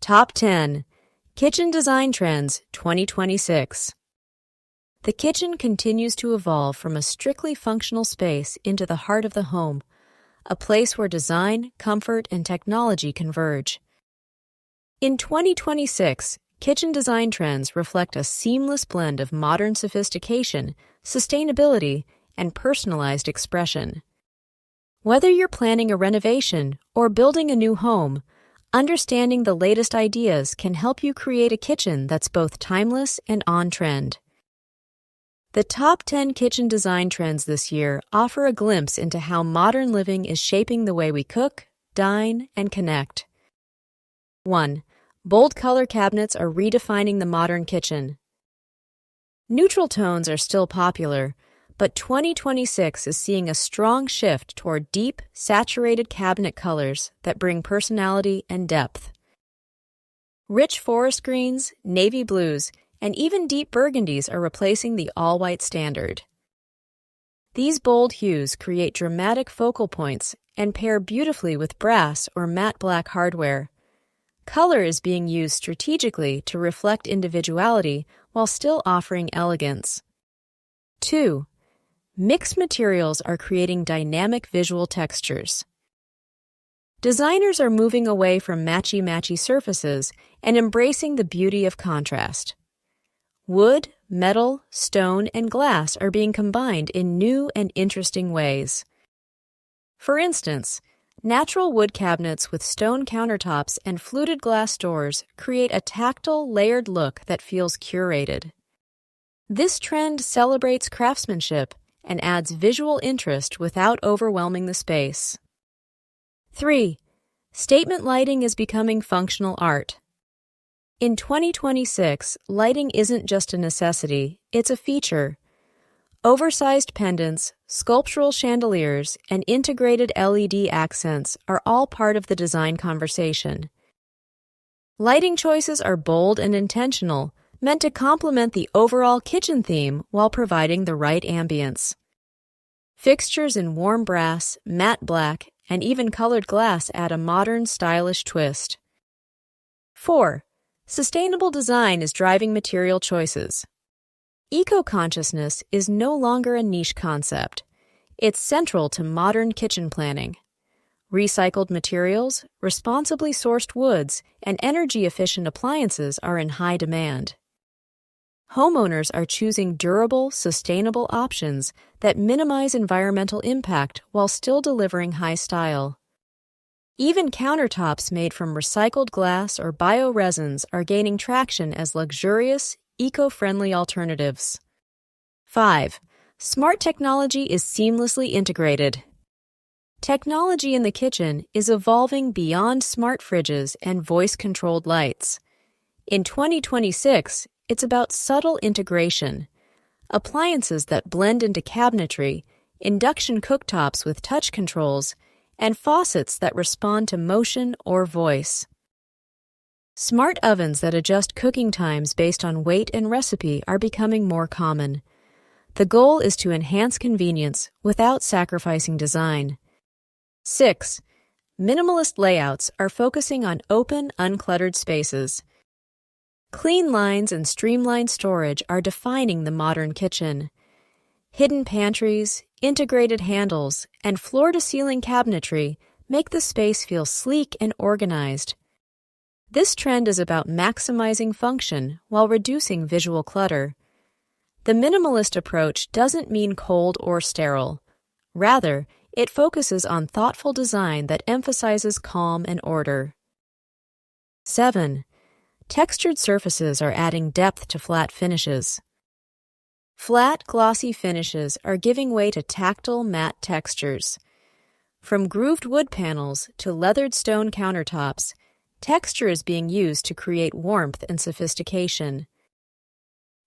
Top 10 Kitchen Design Trends 2026. The kitchen continues to evolve from a strictly functional space into the heart of the home, a place where design, comfort, and technology converge. In 2026, kitchen design trends reflect a seamless blend of modern sophistication, sustainability, and personalized expression. Whether you're planning a renovation or building a new home, understanding the latest ideas can help you create a kitchen that's both timeless and on-trend. The top 10 kitchen design trends this year offer a glimpse into how modern living is shaping the way we cook, dine, and connect. 1. Bold color cabinets are redefining the modern kitchen. Neutral tones are still popular, but 2026 is seeing a strong shift toward deep, saturated cabinet colors that bring personality and depth. Rich forest greens, navy blues, and even deep burgundies are replacing the all-white standard. These bold hues create dramatic focal points and pair beautifully with brass or matte black hardware. Color is being used strategically to reflect individuality while still offering elegance. 2. Mixed materials are creating dynamic visual textures. Designers are moving away from matchy-matchy surfaces and embracing the beauty of contrast. Wood, metal, stone, and glass are being combined in new and interesting ways. For instance, natural wood cabinets with stone countertops and fluted glass doors create a tactile, layered look that feels curated. This trend celebrates craftsmanship and adds visual interest without overwhelming the space. 3. Statement lighting is becoming functional art. In 2026, lighting isn't just a necessity, it's a feature. Oversized pendants, sculptural chandeliers, and integrated LED accents are all part of the design conversation. Lighting choices are bold and intentional, meant to complement the overall kitchen theme while providing the right ambience. Fixtures in warm brass, matte black, and even colored glass add a modern, stylish twist. 4. Sustainable design is driving material choices. Eco-consciousness is no longer a niche concept. It's central to modern kitchen planning. Recycled materials, responsibly sourced woods, and energy-efficient appliances are in high demand. Homeowners are choosing durable, sustainable options that minimize environmental impact while still delivering high style. Even countertops made from recycled glass or bioresins are gaining traction as luxurious, eco-friendly alternatives. 5. Smart technology is seamlessly integrated. Technology in the kitchen is evolving beyond smart fridges and voice-controlled lights. In 2026, it's about subtle integration. Appliances that blend into cabinetry, induction cooktops with touch controls, and faucets that respond to motion or voice. Smart ovens that adjust cooking times based on weight and recipe are becoming more common. The goal is to enhance convenience without sacrificing design. 6. Minimalist layouts are focusing on open, uncluttered spaces. Clean lines and streamlined storage are defining the modern kitchen. Hidden pantries, integrated handles, and floor-to-ceiling cabinetry make the space feel sleek and organized. This trend is about maximizing function while reducing visual clutter. The minimalist approach doesn't mean cold or sterile. Rather, it focuses on thoughtful design that emphasizes calm and order. 7. Textured surfaces are adding depth to flat finishes. Flat, glossy finishes are giving way to tactile, matte textures. From grooved wood panels to leathered stone countertops, texture is being used to create warmth and sophistication.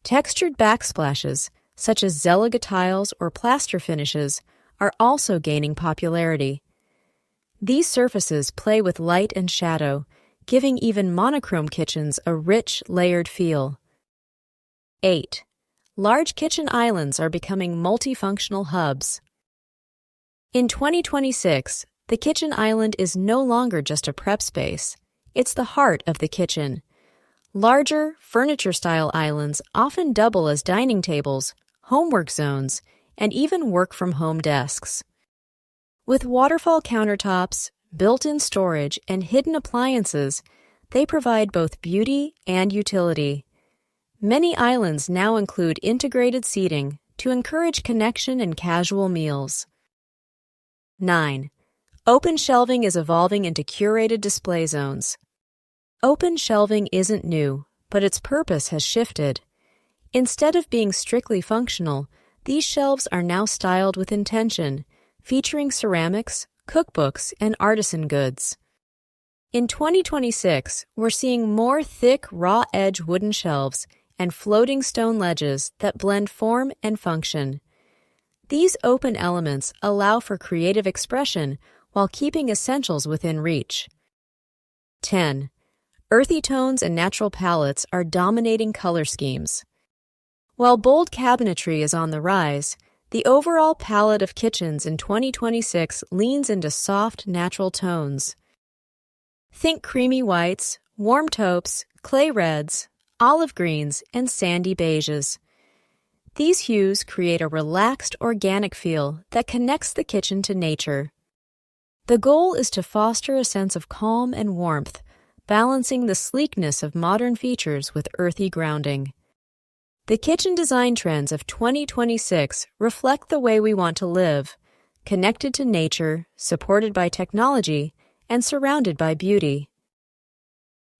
Textured backsplashes, such as Zeliga tiles or plaster finishes, are also gaining popularity. These surfaces play with light and shadow, giving even monochrome kitchens a rich, layered feel. 8. Large kitchen islands are becoming multifunctional hubs. In 2026, the kitchen island is no longer just a prep space. It's the heart of the kitchen. Larger, furniture-style islands often double as dining tables, homework zones, and even work-from-home desks. With waterfall countertops, built-in storage, and hidden appliances, they provide both beauty and utility. Many islands now include integrated seating to encourage connection and casual meals. 9. Open shelving is evolving into curated display zones. Open shelving isn't new, but its purpose has shifted. Instead of being strictly functional, these shelves are now styled with intention, featuring ceramics, cookbooks, and artisan goods. In 2026, we're seeing more thick, raw-edge wooden shelves and floating stone ledges that blend form and function. These open elements allow for creative expression while keeping essentials within reach. 10. Earthy tones and natural palettes are dominating color schemes. While bold cabinetry is on the rise, the overall palette of kitchens in 2026 leans into soft, natural tones. Think creamy whites, warm taupes, clay reds, olive greens, and sandy beiges. These hues create a relaxed, organic feel that connects the kitchen to nature. The goal is to foster a sense of calm and warmth, balancing the sleekness of modern features with earthy grounding. The kitchen design trends of 2026 reflect the way we want to live, connected to nature, supported by technology, and surrounded by beauty.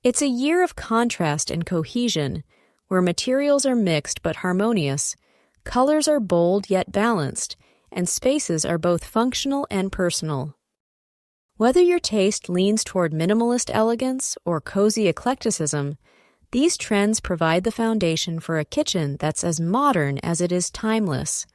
It's a year of contrast and cohesion, where materials are mixed but harmonious, colors are bold yet balanced, and spaces are both functional and personal. Whether your taste leans toward minimalist elegance or cozy eclecticism, these trends provide the foundation for a kitchen that's as modern as it is timeless.